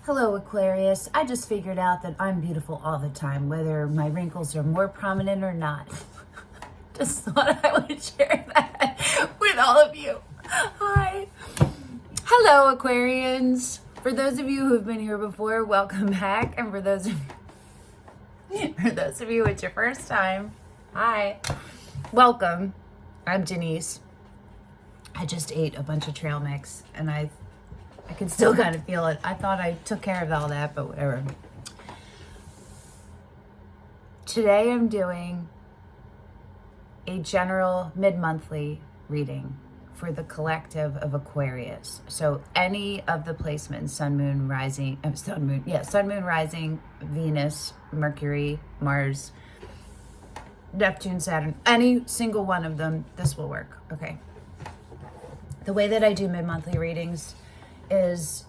Hello, Aquarius. I just figured out that I'm beautiful all the time, whether my wrinkles are more prominent or not. Just thought I would share that with all of you. Hi. Hello, Aquarians. For those of you who've been here before, welcome back. And for those of you it's your first time, hi. Welcome. I'm Denise. I just ate a bunch of trail mix and I can still kind of feel it. I thought I took care of all that, but whatever. Today I'm doing a general mid-monthly reading for the collective of Aquarius. So any of the placements, sun, moon, rising, Venus, Mercury, Mars, Neptune, Saturn, any single one of them, this will work. Okay. The way that I do mid-monthly readings is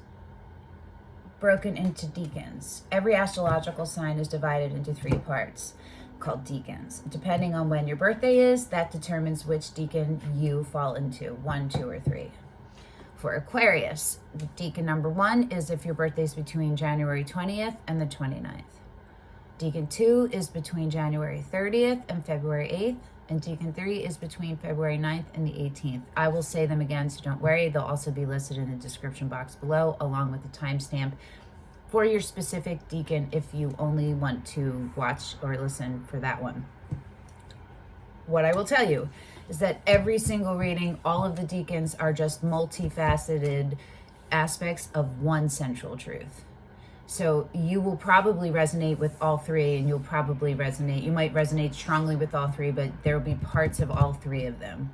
broken into decans. Every astrological sign is divided into 3 parts called decans. Depending on when your birthday is, that determines which decan you fall into, 1, 2, or 3. For Aquarius, the decan number 1 is if your birthday is between January 20th and the 29th. Decan 2 is between January 30th and February 8th. And decan 3 is between February 9th and the 18th. I will say them again, so don't worry. They'll also be listed in the description box below, along with the timestamp for your specific decan if you only want to watch or listen for that one. What I will tell you is that every single reading, all of the decans are just multifaceted aspects of one central truth. So you will probably resonate with all 3, and you might resonate strongly with all 3, but there will be parts of all 3 of them.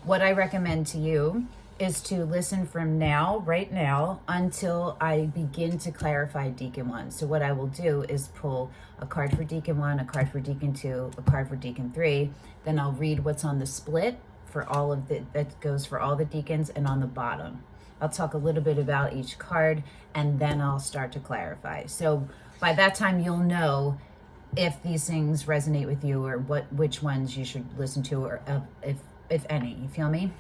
What I recommend to you is to listen from right now, until I begin to clarify decan 1. So what I will do is pull a card for decan 1, a card for decan 2, a card for decan 3. Then I'll read what's on the split for that goes for all the decans, and on the bottom. I'll talk a little bit about each card, and then I'll start to clarify. So by that time, you'll know if these things resonate with you, or which ones you should listen to, or if any. You feel me?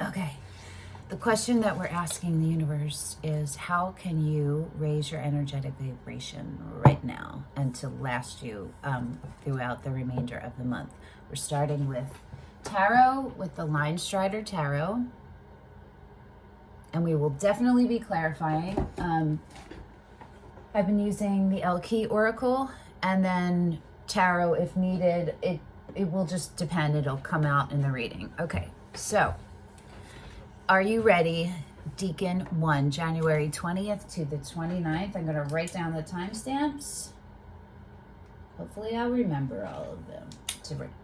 Okay. The question that we're asking the universe is, how can you raise your energetic vibration right now and to last you throughout the remainder of the month? We're starting with tarot, with the Linestrider Tarot. And we will definitely be clarifying. I've been using the Elle Qui Oracle, and then tarot if needed. It will just depend. It'll come out in the reading. Okay, so are you ready? Decan 1, January 20th to the 29th. I'm going to write down the timestamps. Hopefully I'll remember all of them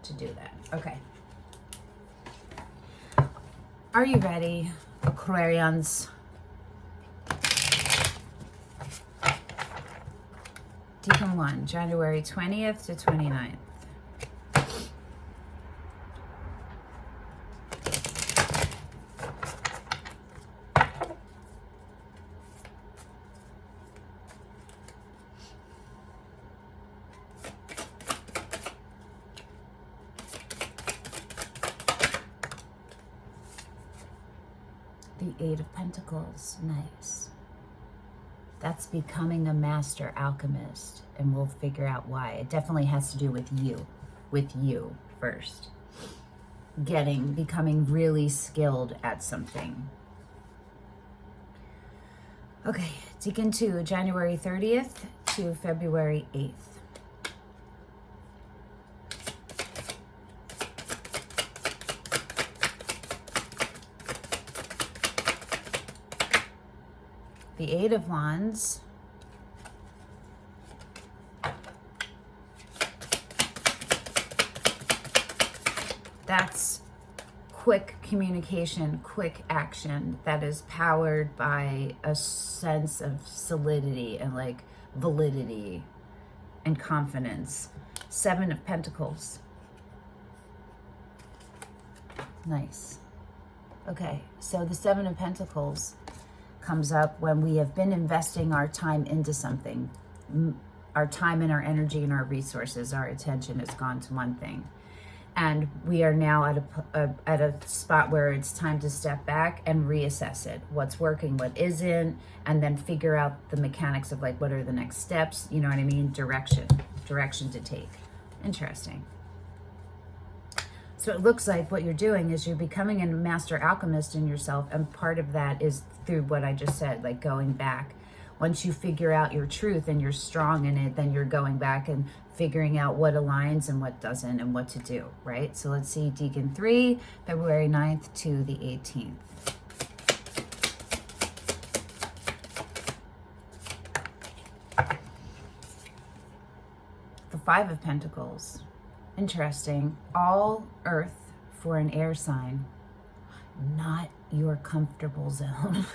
to do that. Okay. Are you ready, Aquarians? Decan 1, January 20th to 29th. The 8 of Pentacles, nice. That's becoming a master alchemist, and we'll figure out why. It definitely has to do with you first. Becoming really skilled at something. Okay, Decan 2, January 30th to February 8th. The 8 of Wands. That's quick communication, quick action that is powered by a sense of solidity and validity and confidence. 7 of Pentacles. Nice. Okay, so the 7 of Pentacles comes up when we have been investing our time into something. Our time and our energy and our resources, our attention has gone to one thing. And we are now at a spot where it's time to step back and reassess it. What's working, what isn't, and then figure out the mechanics of like, what are the next steps? You know what I mean? Direction to take. Interesting. So it looks like what you're doing is you're becoming a master alchemist in yourself. And part of that is through what I just said, like going back. Once you figure out your truth and you're strong in it, then you're going back and figuring out what aligns and what doesn't and what to do, right? So let's see, Deacon 3, February 9th to the 18th. The 5 of Pentacles. Interesting. All earth for an air sign, not your comfortable zone.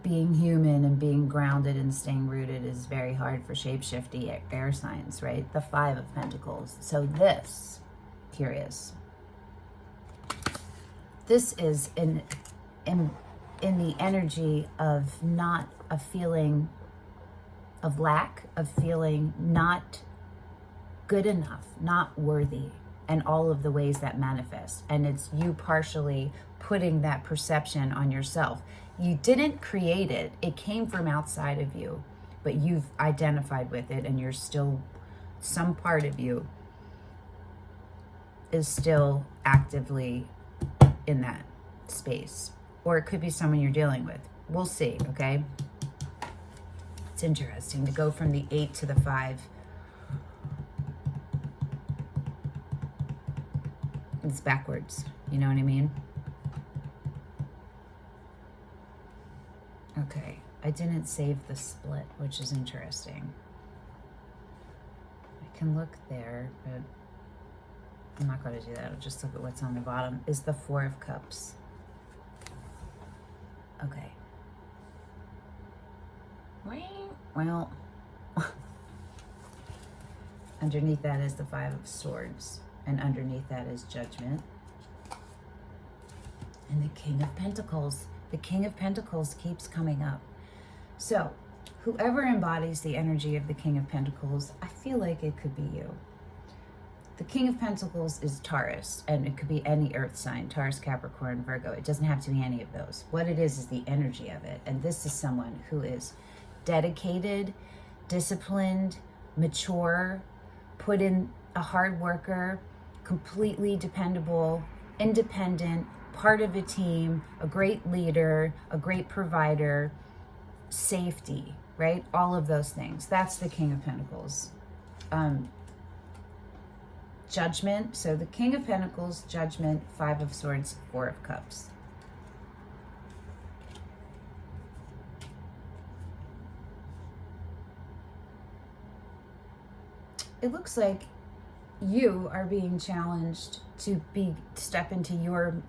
Being human and being grounded and staying rooted is very hard for shapeshifty air signs, right? The 5 of Pentacles. So this, curious. This is in the energy of not a feeling of lack, of feeling not good enough, not worthy, and all of the ways that manifest. And it's you partially putting that perception on yourself. You didn't create it. It came from outside of you, but you've identified with it, and you're still, some part of you is still actively in that space. Or it could be someone you're dealing with. We'll see, okay? It's interesting to go from the 8 to the 5. It's backwards, you know what I mean? Okay, I didn't save the split, which is interesting. I can look there, but I'm not going to do that. I'll just look at what's on the bottom. Is the 4 of Cups. Okay. Well, underneath that is the 5 of Swords, and underneath that is Judgment. And the King of Pentacles. The King of Pentacles keeps coming up. So, whoever embodies the energy of the King of Pentacles, I feel like it could be you. The King of Pentacles is Taurus, and it could be any earth sign, Taurus, Capricorn, Virgo. It doesn't have to be any of those. What it is the energy of it. And this is someone who is dedicated, disciplined, mature, put in a hard worker, completely dependable, independent, part of a team, a great leader, a great provider, safety, right? All of those things. That's the King of Pentacles. Judgment. So the King of Pentacles, Judgment, 5 of Swords, 4 of Cups. It looks like you are being challenged to step into your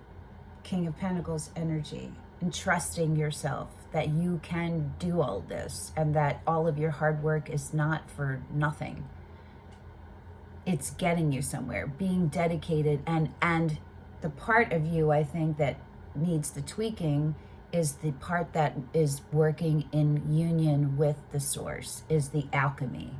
King of Pentacles energy and trusting yourself that you can do all this and that all of your hard work is not for nothing. It's getting you somewhere, being dedicated, and the part of you I think that needs the tweaking is the part that is working in union with the source, is the alchemy,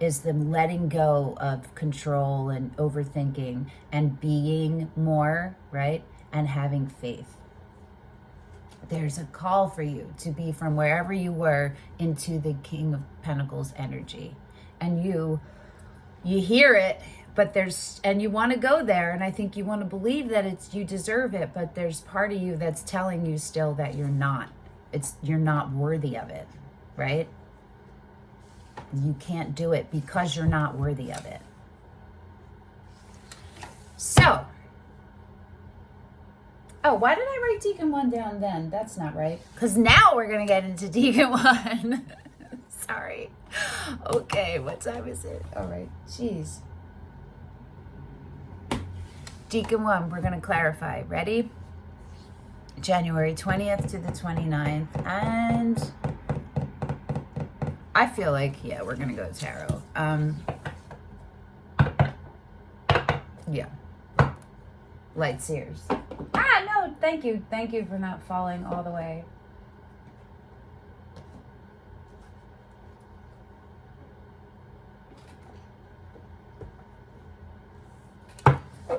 is the letting go of control and overthinking and being more, right? And having faith. There's a call for you to be from wherever you were into the King of Pentacles energy. And you hear it, but and you want to go there, and I think you want to believe that you deserve it, but there's part of you that's telling you still that you're not worthy of it, right? You can't do it because you're not worthy of it. So, oh, why did I write Deacon 1 down then? That's not right. Because now we're going to get into Deacon 1. Sorry. Okay, what time is it? All right, jeez. Deacon 1, we're going to clarify. Ready? January 20th to the 29th. And I feel like, yeah, we're going to go tarot. Yeah. Lightseers. No, thank you. Thank you for not falling all the way.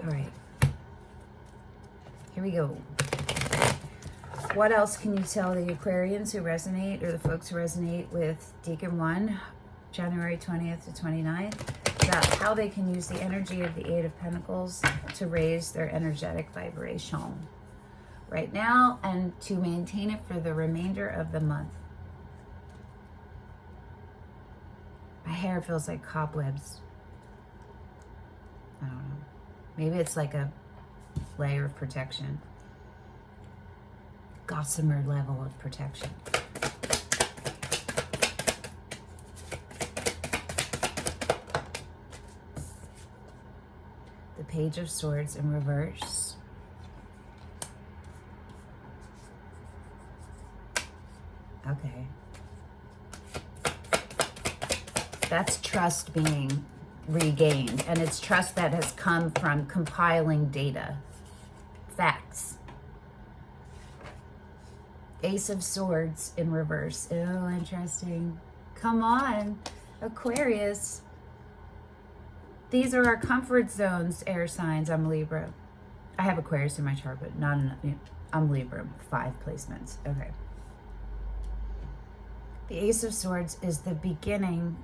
All right. Here we go. What else can you tell the Aquarians who resonate, or the folks who resonate with Deacon 1, January 20th to 29th, about how they can use the energy of the Eight of Pentacles to raise their energetic vibration right now and to maintain it for the remainder of the month? My hair feels like cobwebs. I don't know. Maybe it's like a layer of protection. Gossamer level of protection. The Page of Swords in reverse. Okay. That's trust being regained, and it's trust that has come from compiling data, facts. Ace of Swords in reverse. Oh, interesting. Come on, Aquarius. These are our comfort zones, air signs. I'm Libra. I have Aquarius in my chart, but not enough. I'm Libra. 5 placements. Okay. The Ace of Swords is the beginning.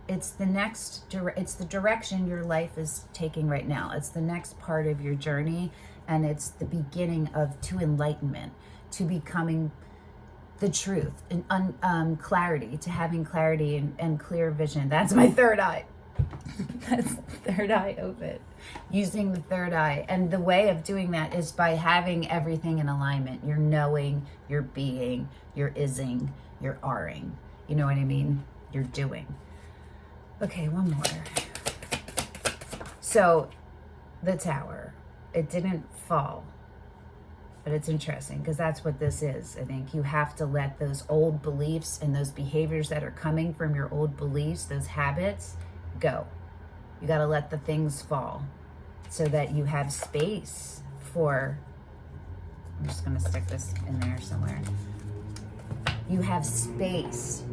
It's the next, it's the direction your life is taking right now. It's the next part of your journey, and it's the beginning to enlightenment, to becoming the truth, and clarity, to having clarity and clear vision. That's my third eye. That's third eye open. Using the third eye. And the way of doing that is by having everything in alignment. You're knowing, you're being, you're ising, you're are-ing. You know what I mean? You're doing. Okay, one more. So, the Tower. It didn't fall. But it's interesting because that's what this is. I think you have to let those old beliefs and those behaviors that are coming from your old beliefs, those habits, go. You got to let the things fall so that you have space for, I'm just going to stick this in there somewhere. You have space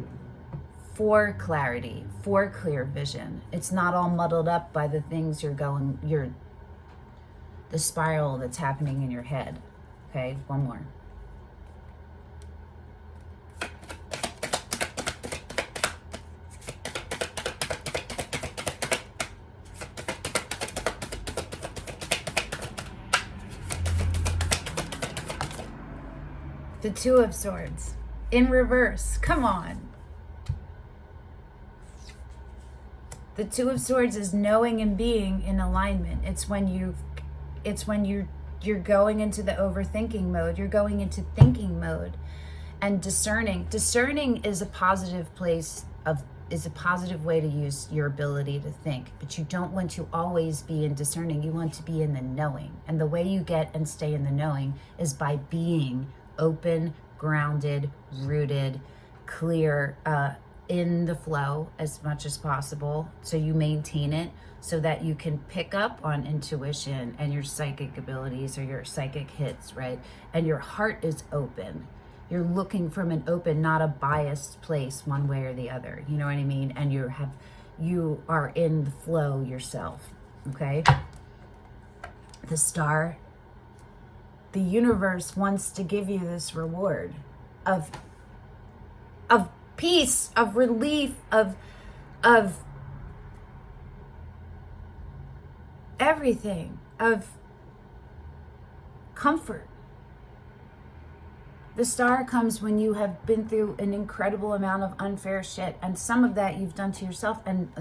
for clarity, for clear vision. It's not all muddled up by the things the spiral that's happening in your head. Okay, one more. The Two of Swords in reverse. Come on. The Two of Swords is knowing and being in alignment. It's when you're going into the overthinking mode. You're going into thinking mode and discerning. Discerning is a positive is a positive way to use your ability to think, but you don't want to always be in discerning. You want to be in the knowing. And the way you get and stay in the knowing is by being open, grounded, rooted, clear, in the flow as much as possible, so you maintain it, so that you can pick up on intuition and your psychic abilities or your psychic hits, right? And your heart is open. You're looking from an open, not a biased place one way or the other. You know what I mean? And you are in the flow yourself, okay? The Star. The universe wants to give you this reward of peace, of relief, of everything, of comfort. The Star comes when you have been through an incredible amount of unfair shit, and some of that you've done to yourself, and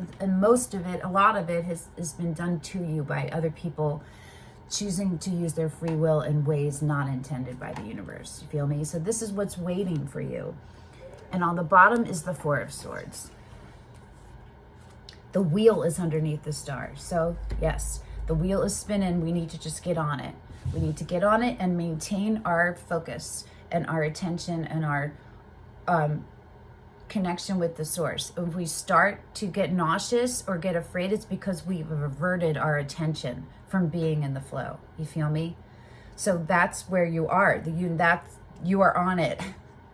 most of it, a lot of it has been done to you by other people choosing to use their free will in ways not intended by the universe. You feel me? So this is what's waiting for you. And on the bottom is the Four of Swords. The wheel is underneath the Star. So yes, the wheel is spinning. We need to just get on it. We need to get on it and maintain our focus and our attention and our connection with the source. If we start to get nauseous or get afraid, it's because we've averted our attention from being in the flow. You feel me? So that's where you are. You are on it,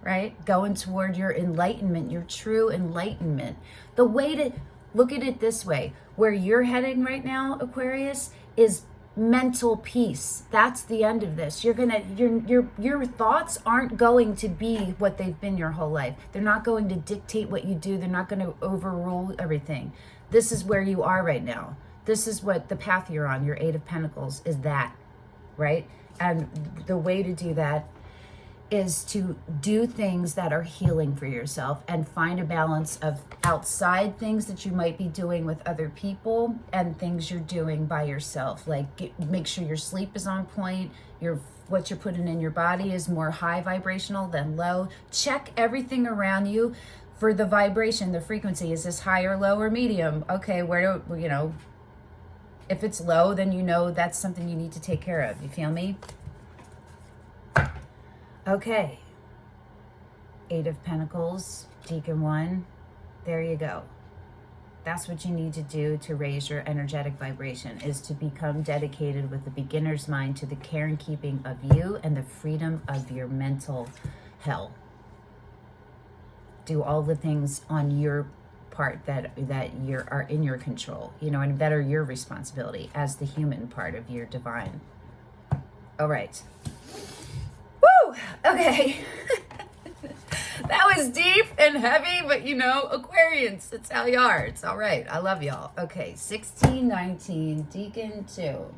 right? Going toward your enlightenment, your true enlightenment. The way to look at it this way, where you're heading right now, Aquarius, is mental peace. That's the end of this. Your thoughts aren't going to be what they've been your whole life. They're not going to dictate what you do. They're not going to overrule everything. This is where you are right now. This is what the path you're on. Your Eight of Pentacles is that, right? And the way to do that is to do things that are healing for yourself and find a balance of outside things that you might be doing with other people and things you're doing by yourself. Like make sure your sleep is on point, what you're putting in your body is more high vibrational than low. Check everything around you for the vibration, the frequency. Is this high or low or medium? Okay, where do, you know, if it's low, then you know that's something you need to take care of. You feel me? Okay, Eight of Pentacles, Deacon 1, there you go. That's what you need to do to raise your energetic vibration, is to become dedicated with the beginner's mind to the care and keeping of you and the freedom of your mental health. Do all the things on your part that are in your control, you know, and that are your responsibility as the human part of your divine. All right. Okay, that was deep and heavy, but you know, Aquarians, it's how you are. It's all right. I love y'all. Okay, 1619, Deacon 2.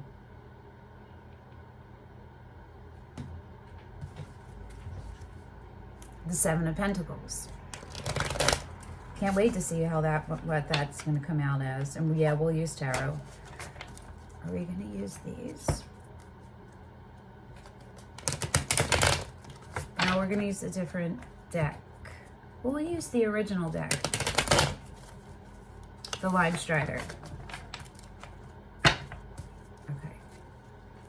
The Seven of Pentacles. Can't wait to see how what that's going to come out as. And yeah, we'll use tarot. Are we going to use these? Now we're going to use a different deck. Well, we'll use the original deck. The Linestrider. Okay.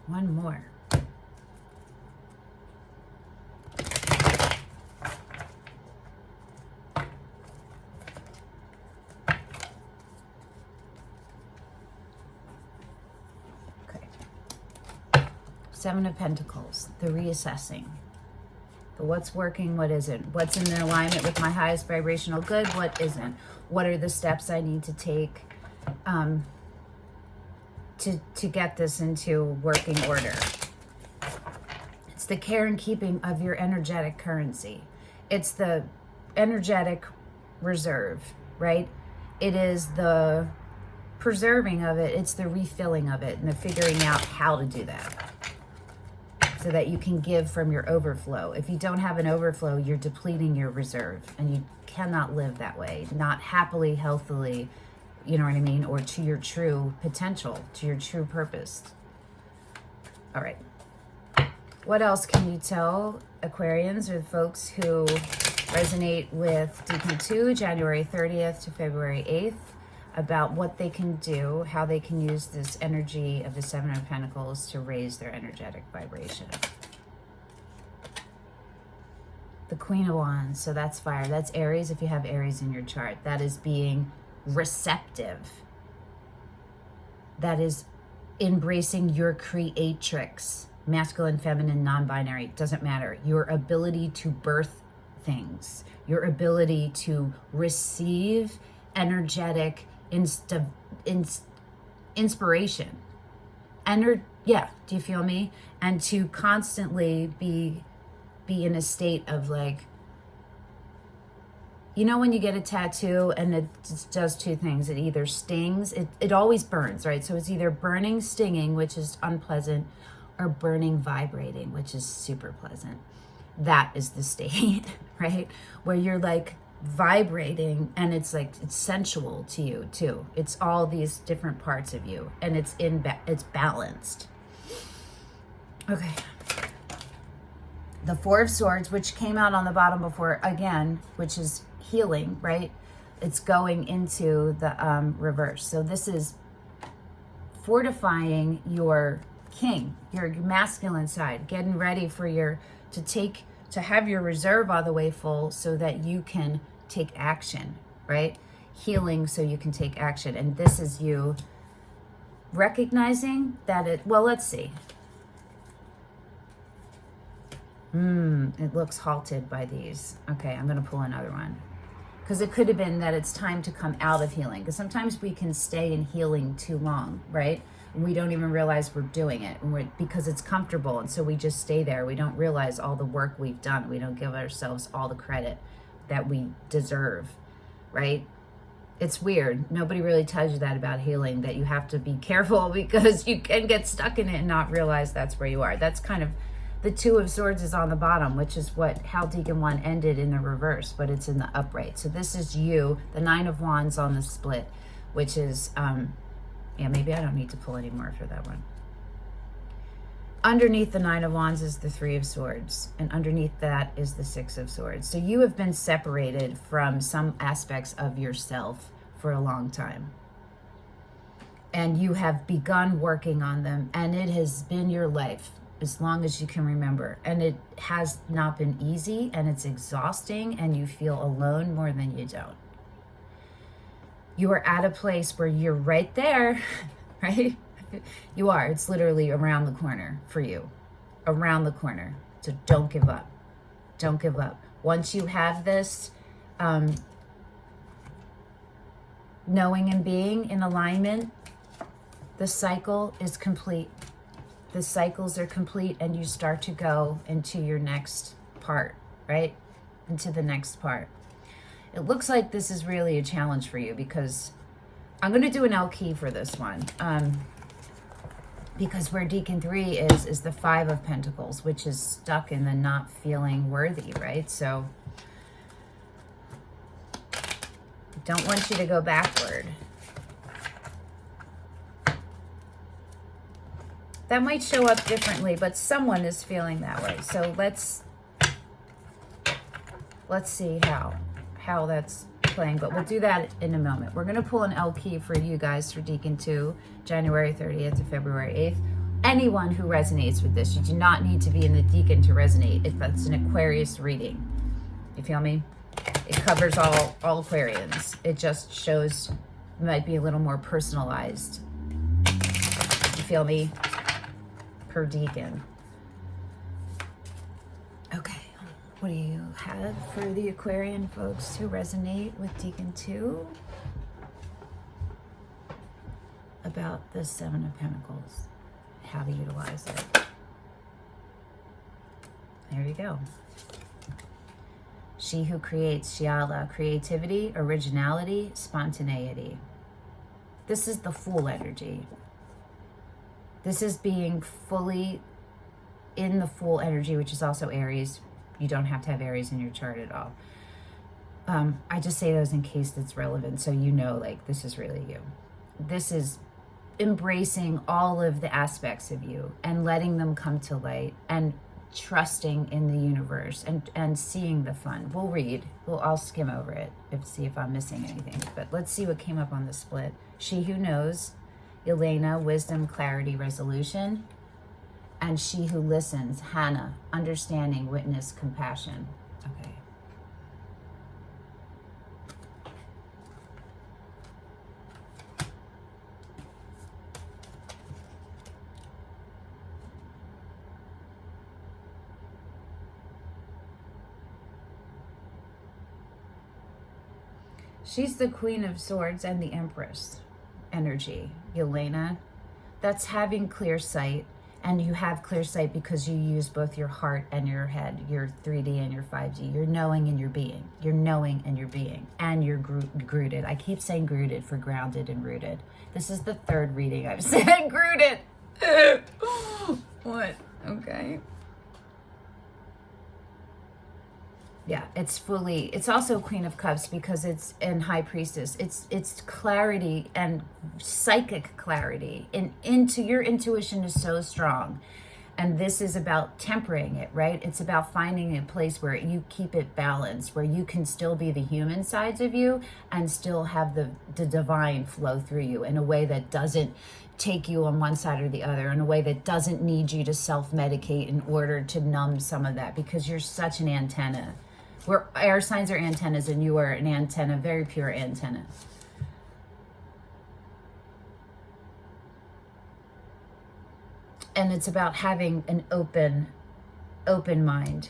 One more. Okay. Seven of Pentacles. The reassessing. What's working, what isn't? What's in alignment with my highest vibrational good, what isn't? What are the steps I need to take to get this into working order? It's the care and keeping of your energetic currency. It's the energetic reserve, right? It is the preserving of it. It's the refilling of it and the figuring out how to do that, so that you can give from your overflow. If you don't have an overflow, you're depleting your reserve, and you cannot live that way, not happily, healthily, you know what I mean, or to your true potential, to your true purpose. All right. What else can you tell Aquarians, or folks who resonate with Deacon 2, January 30th to February 8th, about what they can do, how they can use this energy of the Seven of Pentacles to raise their energetic vibration? The Queen of Wands, so that's fire. That's Aries, if you have Aries in your chart. That is being receptive. That is embracing your creatrix. Masculine, feminine, non-binary, doesn't matter. Your ability to birth things. Your ability to receive energetic inspiration. Yeah, do you feel me? And to constantly be in a state of like, you know, when you get a tattoo and it does two things. It either stings, it always burns, right? So it's either burning, stinging, which is unpleasant, or burning, vibrating, which is super pleasant. That is the state, right? Where you're like vibrating, and it's like, it's sensual to you too. It's all these different parts of you, and it's balanced. Okay. The Four of Swords, which came out on the bottom before, again, which is healing, right? It's going into the reverse. So this is fortifying your king, your masculine side, getting ready for to have your reserve all the way full so that you can take action, right? Healing so you can take action. And this is you recognizing that well, let's see. It looks halted by these. Okay, I'm going to pull another one. Because it could have been that it's time to come out of healing. Because sometimes we can stay in healing too long, right? We don't even realize we're doing it, and because it's comfortable, and so we just stay there. We don't realize all the work we've done. We don't give ourselves all the credit that we deserve, right? It's weird. Nobody really tells you that about healing, that you have to be careful because you can get stuck in it and not realize that's where you are. That's kind of, the Two of Swords is on the bottom, which is how Deacon 1 ended in the reverse, but it's in the upright. So this is you, the Nine of Wands on the split, which is, yeah, maybe I don't need to pull any more for that one. Underneath the Nine of Wands is the Three of Swords, and underneath that is the Six of Swords. So you have been separated from some aspects of yourself for a long time. And you have begun working on them, and it has been your life as long as you can remember. And it has not been easy, and it's exhausting, and you feel alone more than you don't. You are at a place where you're right there, right? You are. It's literally around the corner for you. Around the corner. So don't give up. Don't give up. Once you have this knowing and being in alignment, the cycle is complete. The cycles are complete, and you start to go into your next part, right? Into the next part. It looks like this is really a challenge for you, because I'm going to do an Elle Qui for this one. Because where Deacon 3 is the Five of Pentacles, which is stuck in the not feeling worthy, right? So don't want you to go backward. That might show up differently, but someone is feeling that way. So let's see how that's playing, but we'll do that in a moment. We're going to pull an Elle Qui for you guys for Deacon 2, January 30th to February 8th. Anyone who resonates with this, you do not need to be in the Deacon to resonate. If that's an Aquarius reading, you feel me? It covers all Aquarians. It just shows, might be a little more personalized. You feel me? Per Deacon. Okay. What do you have for the Aquarian folks who resonate with Deacon 2 about the Seven of Pentacles? How to utilize it. There you go. She who creates, Shiala, creativity, originality, spontaneity. This is the Fool energy. This is being fully in the Fool energy, which is also Aries. You don't have to have Aries in your chart at all. I just say those in case it's relevant, so you know, like, this is really you. This is embracing all of the aspects of you and letting them come to light and trusting in the universe and seeing the fun. We'll read. I'll skim over it and see if I'm missing anything. But let's see what came up on the split. She who knows, Elena, wisdom, clarity, resolution. And she who listens, Hannah, understanding, witness, compassion. Okay. She's the Queen of Swords and the Empress energy, Elena. That's having clear sight. And you have clear sight because you use both your heart and your head, your 3D and your 5D. You're knowing and you're being. You're knowing and you're being. And you're rooted. I keep saying rooted for grounded and rooted. This is the third reading I've said rooted. What? Okay. Yeah, it's also Queen of Cups because it's in High Priestess. It's clarity and psychic clarity. And your intuition is so strong. And this is about tempering it, right? It's about finding a place where you keep it balanced, where you can still be the human sides of you and still have the divine flow through you in a way that doesn't take you on one side or the other, in a way that doesn't need you to self-medicate in order to numb some of that, because you're such an antenna. Air signs are antennas, and you are an antenna, very pure antenna. And it's about having an open mind,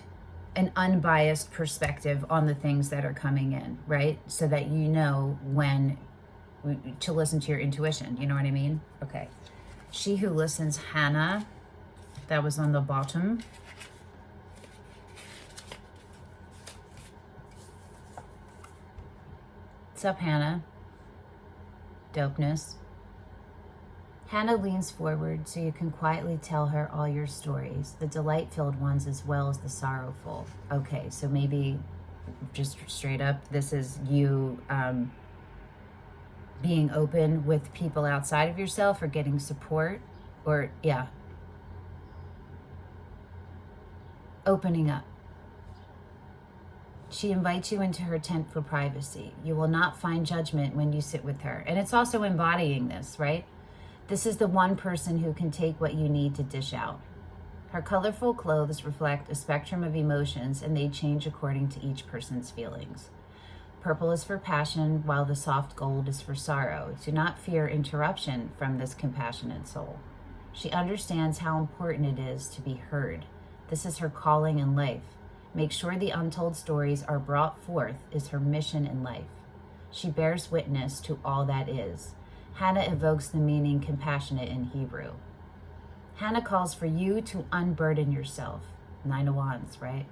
an unbiased perspective on the things that are coming in, right? So that you know when to listen to your intuition. You know what I mean? Okay. She Who Listens, Hannah. That was on the bottom. What's up, Hannah? Dopeness. Hannah leans forward so you can quietly tell her all your stories, the delight-filled ones as well as the sorrowful. Okay, so maybe just straight up, this is you being open with people outside of yourself or getting support, or yeah, opening up. She invites you into her tent for privacy. You will not find judgment when you sit with her. And it's also embodying this, right? This is the one person who can take what you need to dish out. Her colorful clothes reflect a spectrum of emotions, and they change according to each person's feelings. Purple is for passion, while the soft gold is for sorrow. Do not fear interruption from this compassionate soul. She understands how important it is to be heard. This is her calling in life. Make sure the untold stories are brought forth is her mission in life. She bears witness to all that is. Hannah evokes the meaning compassionate in Hebrew. Hannah calls for you to unburden yourself. 9 of Wands, right?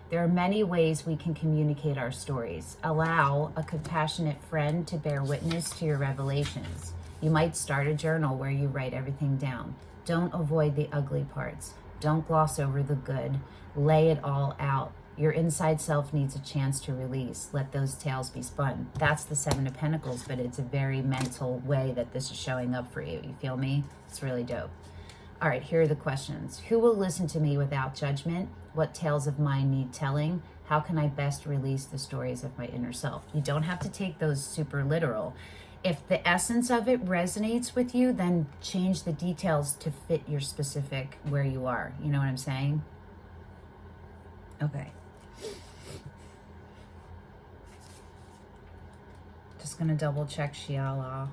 There are many ways we can communicate our stories. Allow a compassionate friend to bear witness to your revelations. You might start a journal where you write everything down. Don't avoid the ugly parts. Don't gloss over the good. Lay it all out. Your inside self needs a chance to release. Let those tales be spun. That's the 7 of Pentacles, but it's a very mental way that this is showing up for you. You feel me? It's really dope. All right, here are the questions. Who will listen to me without judgment? What tales of mine need telling? How can I best release the stories of my inner self? You don't have to take those super literal. If the essence of it resonates with you, then change the details to fit your specific where you are. You know what I'm saying? Okay. Just gonna double check Shiala.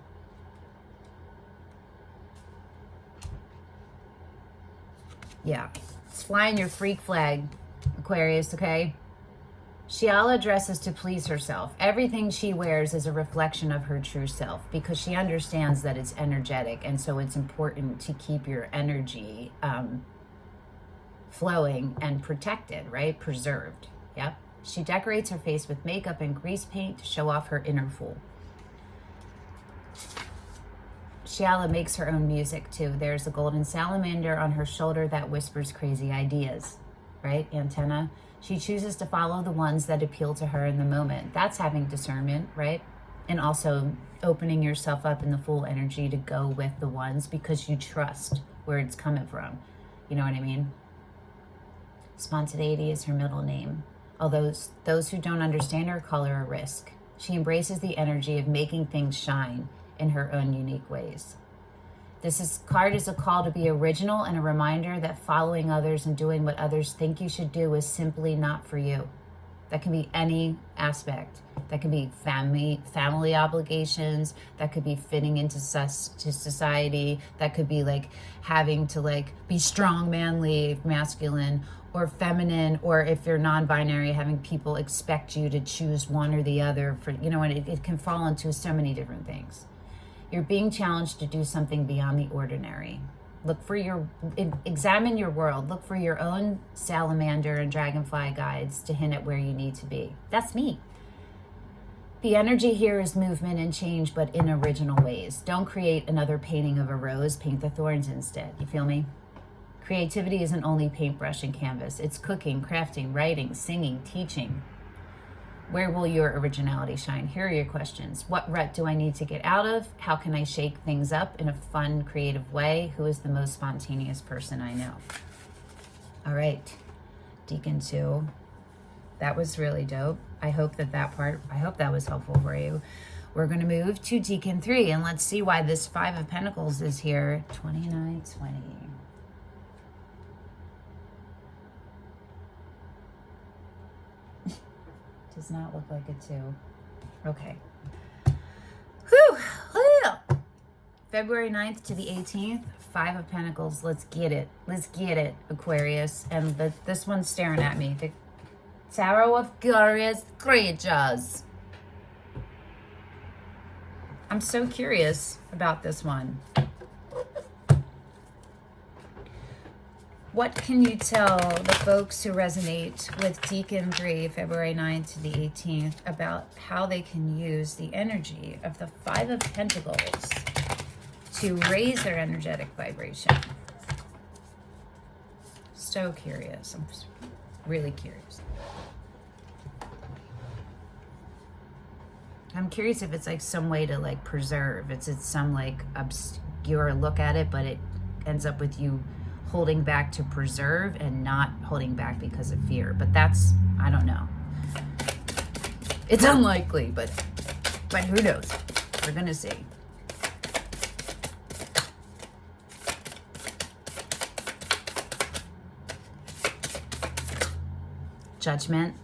Yeah, it's flying your freak flag, Aquarius, okay? Shiala dresses to please herself. Everything she wears is a reflection of her true self because she understands that it's energetic, and so it's important to keep your energy flowing and protected, right? Preserved, yep. She decorates her face with makeup and grease paint to show off her inner fool. Shiala makes her own music too. There's a golden salamander on her shoulder that whispers crazy ideas, right? Antenna. She chooses to follow the ones that appeal to her in the moment. That's having discernment, right? And also opening yourself up in the full energy to go with the ones because you trust where it's coming from. You know what I mean? Spontaneity is her middle name. Although those who don't understand her call her a risk. She embraces the energy of making things shine in her own unique ways. This card is a call to be original and a reminder that following others and doing what others think you should do is simply not for you. That can be any aspect. That can be family obligations. That could be fitting into society. That could be like having to like be strong, manly, masculine, or feminine, or if you're non-binary, having people expect you to choose one or the other for, you know, and it can fall into so many different things. You're being challenged to do something beyond the ordinary. Examine your world. Look for your own salamander and dragonfly guides to hint at where you need to be. That's me. The energy here is movement and change, but in original ways. Don't create another painting of a rose. Paint the thorns instead. You feel me? Creativity isn't only paintbrush and canvas. It's cooking, crafting, writing, singing, teaching. Where will your originality shine? Here are your questions. What rut do I need to get out of? How can I shake things up in a fun, creative way? Who is the most spontaneous person I know? All right, Deacon 2. That was really dope. I hope that was helpful for you. We're going to move to Deacon 3, and let's see why this 5 of Pentacles is here. 2920. Does not look like a 2. Okay. Whew. February 9th to the 18th, 5 of Pentacles. Let's get it. Let's get it, Aquarius. And this one's staring at me. The Tarot of Glorious Creatures. I'm so curious about this one. What can you tell the folks who resonate with Deacon 3, February 9th to the 18th, about how they can use the energy of the Five of Pentacles to raise their energetic vibration? So curious. I'm really curious. I'm curious if it's like some way to like preserve. It's some like obscure look at it, but it ends up with you holding back to preserve and not holding back because of fear. But that's, I don't know. It's unlikely, but who knows? We're gonna see. Judgment,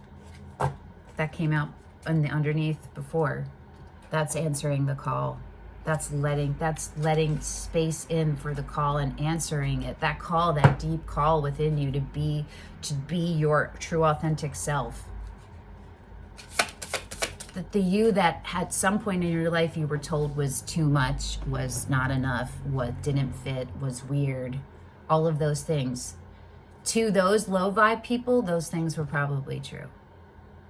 that came out on the underneath before. That's answering the call. That's letting space in for the call and answering it. That call, that deep call within you to be your true authentic self. That the you that at some point in your life you were told was too much, was not enough, what didn't fit, was weird, all of those things. To those low vibe people, those things were probably true.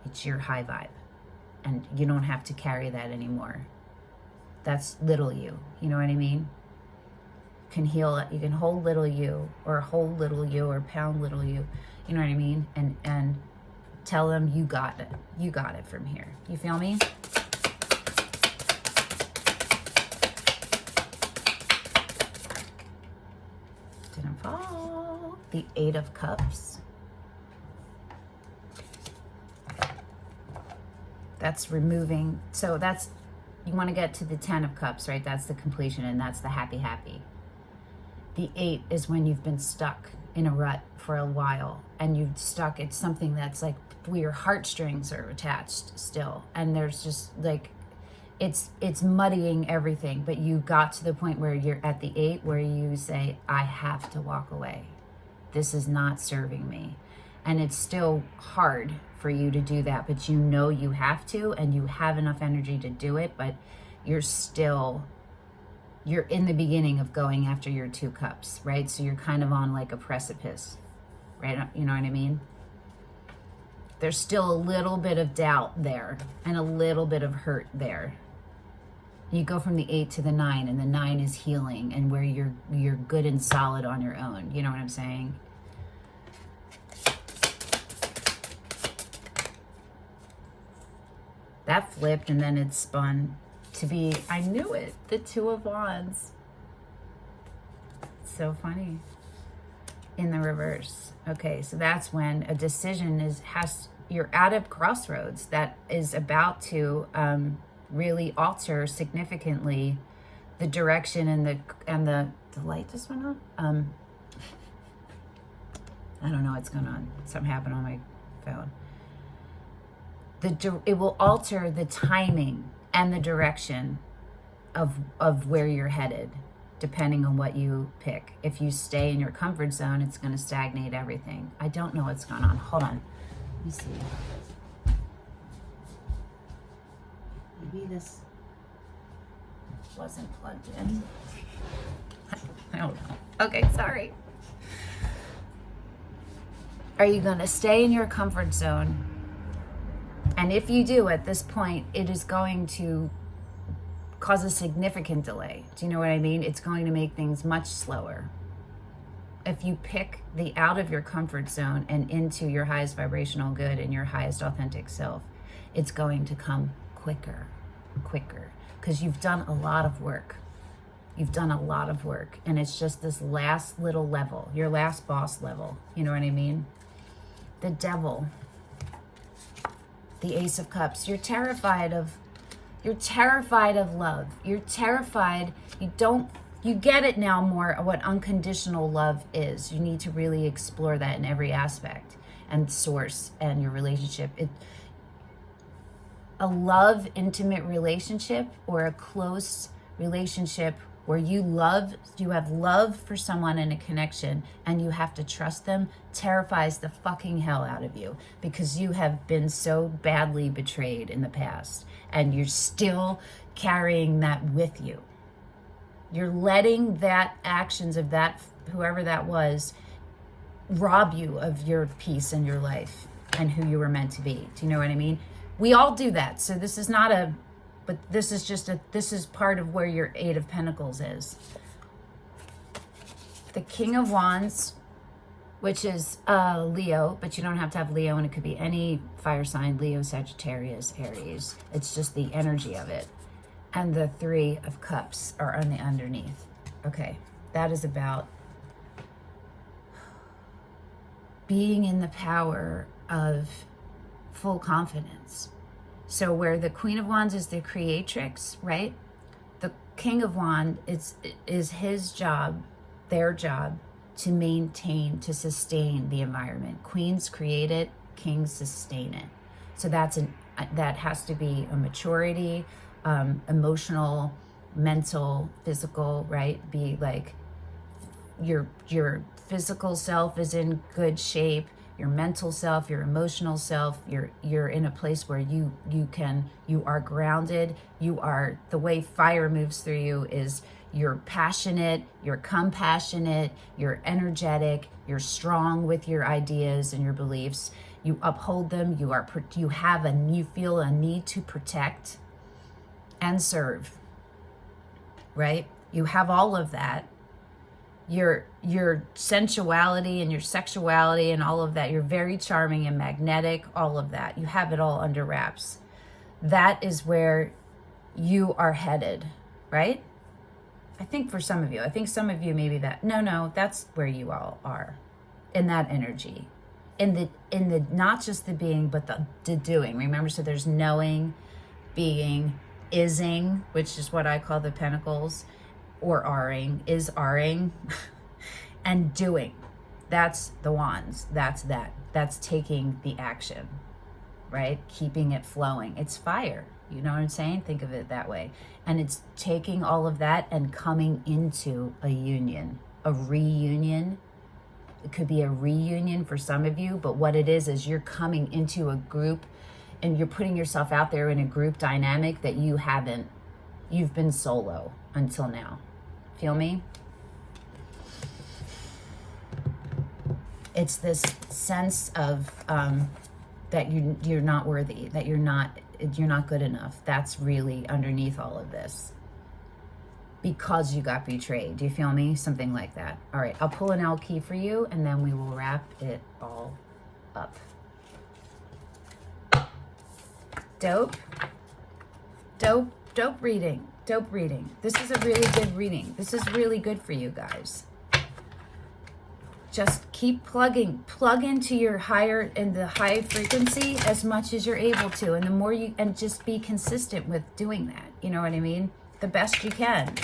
It's your high vibe, and you don't have to carry that anymore. That's little you. You know what I mean? You can heal it. You can hold little you, or hold little you, or pound little you. You know what I mean? And tell them you got it. You got it from here. You feel me? Didn't fall. The Eight of Cups. That's removing. So that's, you want to get to the 10 of Cups, right? That's the completion, and that's the happy. The 8 is when you've been stuck in a rut for a while, and you've stuck, it's something that's like where your heartstrings are attached still, and there's just like, it's muddying everything, but you got to the point where you're at the 8 where you say, I have to walk away. This is not serving me. And it's still hard for you to do that, but you know you have to, and you have enough energy to do it, but you're in the beginning of going after your 2 cups, right? So you're kind of on like a precipice, right? You know what I mean? There's still a little bit of doubt there and a little bit of hurt there. You go from the 8 to the 9, and the 9 is healing, and where you're good and solid on your own. You know what I'm saying? That flipped, and then it spun to be, I knew it, the 2 of Wands. So funny. In the reverse. Okay, so that's when a decision you're at a crossroads that is about to really alter significantly the direction and the light just went on. I don't know what's going on. Something happened on my phone. It will alter the timing and the direction of where you're headed, depending on what you pick. If you stay in your comfort zone, it's going to stagnate everything. I don't know what's going on. Hold on. Let me see. Maybe this wasn't plugged in. I don't know. Okay, sorry. Are you going to stay in your comfort zone? And if you do, at this point, it is going to cause a significant delay. Do you know what I mean? It's going to make things much slower. If you pick the out of your comfort zone and into your highest vibrational good and your highest authentic self, it's going to come quicker, because you've done a lot of work. You've done a lot of work, and it's just this last little level, your last boss level. You know what I mean? The Devil. The Ace of Cups. You're terrified of love. You're terrified. You get it now more what unconditional love is. You need to really explore that in every aspect and source and your relationship. A love, intimate relationship, or a close relationship where you have love for someone in a connection, and you have to trust them, terrifies the fucking hell out of you, because you have been so badly betrayed in the past, and you're still carrying that with you. You're letting that actions of that, whoever that was, rob you of your peace in your life and who you were meant to be. Do you know what I mean? We all do that. So this is not a, but this is just a, this is part of where your Eight of Pentacles is. The King of Wands, which is Leo, but you don't have to have Leo, and it could be any fire sign, Leo, Sagittarius, Aries. It's just the energy of it. And the Three of Cups are on the underneath. Okay, that is about being in the power of full confidence. So where the Queen of Wands is the creatrix, right? The King of Wands is his job, their job, to maintain, to sustain the environment. Queens create it, kings sustain it. So that has to be a maturity, emotional, mental, physical, right? Be like your physical self is in good shape, your mental self, your emotional self, you're in a place where you are grounded. You are, the way fire moves through you is you're passionate, you're compassionate, you're energetic, you're strong with your ideas and your beliefs. You uphold them, you feel a need to protect and serve, right? You have all of that. Your sensuality and your sexuality and all of that. You're very charming and magnetic, all of that. You have it all under wraps. That is where you are headed, right? I think for some of you, some of you maybe that, no, that's where you all are, in that energy, in the not just the being, but the doing. Remember, so there's knowing, being, ising, which is what I call the pentacles, or aring, and doing. That's the wands. That's taking the action, right? Keeping it flowing. It's fire. You know what I'm saying? Think of it that way. And it's taking all of that and coming into a union, a reunion. It could be a reunion for some of you, but what it is you're coming into a group and you're putting yourself out there in a group dynamic that you've been solo until now. Feel me? It's this sense of that you're not worthy, that you're not good enough. That's really underneath all of this, because you got betrayed. Do you feel me? Something like that. All right, I'll pull an Elle key for you, and then we will wrap it all up. Dope reading. Dope reading. This is a really good reading. This is really good for you guys. Just keep plug into your high frequency as much as you're able to. And the more and just be consistent with doing that. You know what I mean? The best you can.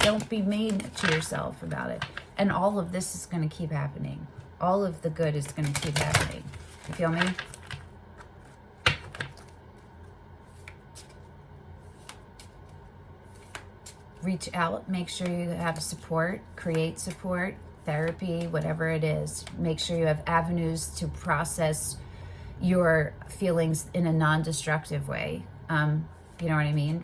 Don't be mean to yourself about it. And all of this is going to keep happening. All of the good is going to keep happening. You feel me? Reach out, make sure you have support, create support, therapy, whatever it is. Make sure you have avenues to process your feelings in a non-destructive way. You know what I mean?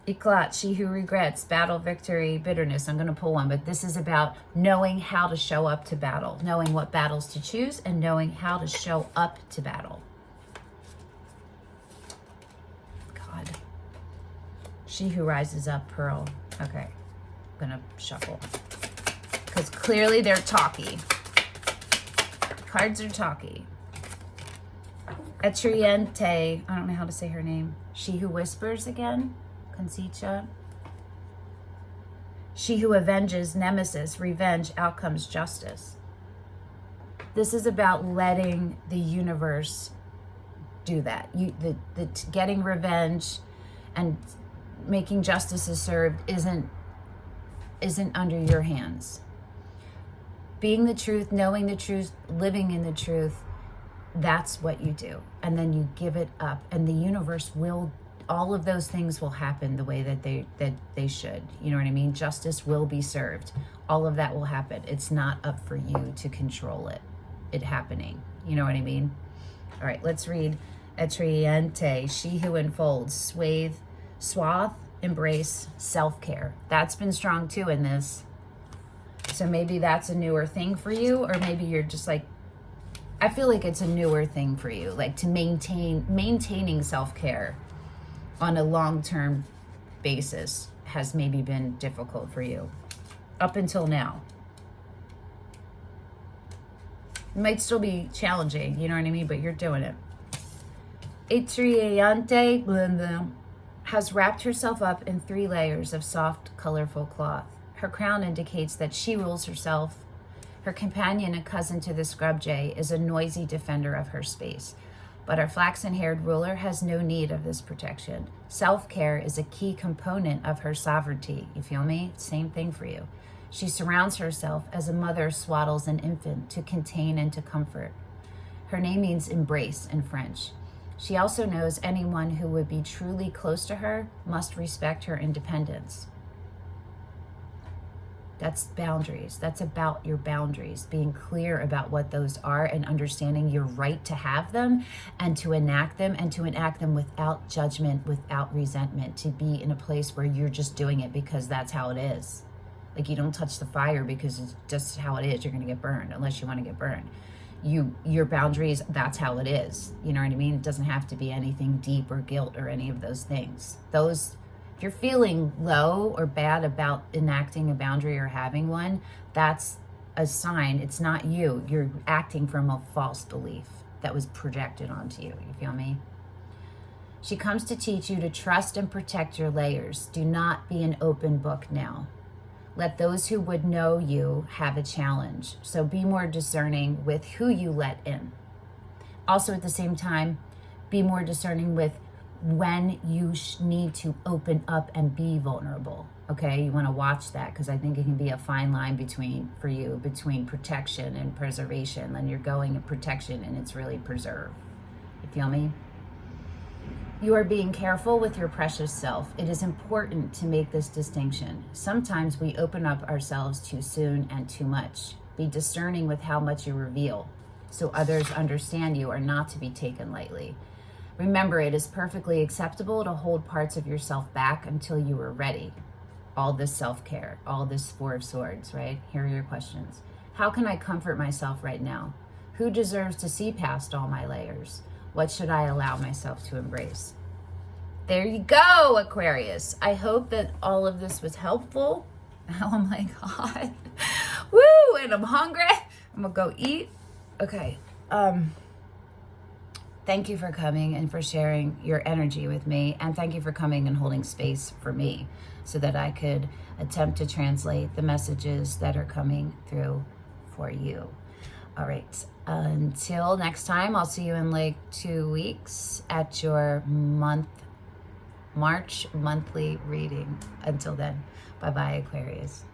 Eclat, she who regrets, battle, victory, bitterness. I'm going to pull one, but this is about knowing how to show up to battle, knowing what battles to choose, and knowing how to show up to battle. God. She who rises up, Pearl. Okay, I'm gonna shuffle. Because clearly they're talky. The cards are talky. Etriente, I don't know how to say her name. She who whispers again, Conchicha. She who avenges, nemesis, revenge, outcomes, justice. This is about letting the universe do that. Getting revenge and making justice is served isn't under your hands. Being the truth, knowing the truth, living in the truth, that's what you do. And then you give it up, and the universe will, all of those things will happen the way that they should. You know what I mean? Justice will be served. All of that will happen. It's not up for you to control it happening. You know what I mean? All right, let's read Etriente, she who enfolds, swath, embrace, self-care. That's been strong too in this. So maybe that's a newer thing for you, or maybe you're just like, I feel like it's a newer thing for you, like to maintaining self-care on a long-term basis has maybe been difficult for you up until now. It might still be challenging, you know what I mean? But you're doing it. Etriante has wrapped herself up in 3 layers of soft, colorful cloth. Her crown indicates that she rules herself. Her companion and cousin to the scrub jay is a noisy defender of her space. But our flaxen-haired ruler has no need of this protection. Self-care is a key component of her sovereignty. You feel me? Same thing for you. She surrounds herself as a mother swaddles an infant to contain and to comfort. Her name means embrace in French. She also knows anyone who would be truly close to her must respect her independence. That's boundaries. That's about your boundaries, being clear about what those are and understanding your right to have them and to enact them without judgment, without resentment, to be in a place where you're just doing it because that's how it is. Like you don't touch the fire because it's just how it is. You're going to get burned unless you want to get burned. Your boundaries, that's how it is. You know what I mean? It doesn't have to be anything deep or guilt or any of those things. If you're feeling low or bad about enacting a boundary or having one, that's a sign it's not you. You're acting from a false belief that was projected onto you. You feel me? She comes to teach you to trust and protect your layers. Do not be an open book now. Let those who would know you have a challenge. So be more discerning with who you let in. Also at the same time, be more discerning with when you need to open up and be vulnerable. Okay, you want to watch that because I think it can be a fine line between protection and preservation. And you're going in protection and it's really preserve. You feel me? You are being careful with your precious self. It is important to make this distinction. Sometimes we open up ourselves too soon and too much. Be discerning with how much you reveal so others understand you are not to be taken lightly. Remember, it is perfectly acceptable to hold parts of yourself back until you are ready. All this self-care, all this 4 of Swords, right? Here are your questions. How can I comfort myself right now? Who deserves to see past all my layers? What should I allow myself to embrace? There you go, Aquarius. I hope that all of this was helpful. Oh my God. Woo, and I'm hungry. I'm gonna go eat. Okay. Thank you for coming and for sharing your energy with me. And thank you for coming and holding space for me so that I could attempt to translate the messages that are coming through for you. All right. Until next time, I'll see you in like 2 weeks at your March monthly reading. Until then, bye-bye, Aquarius.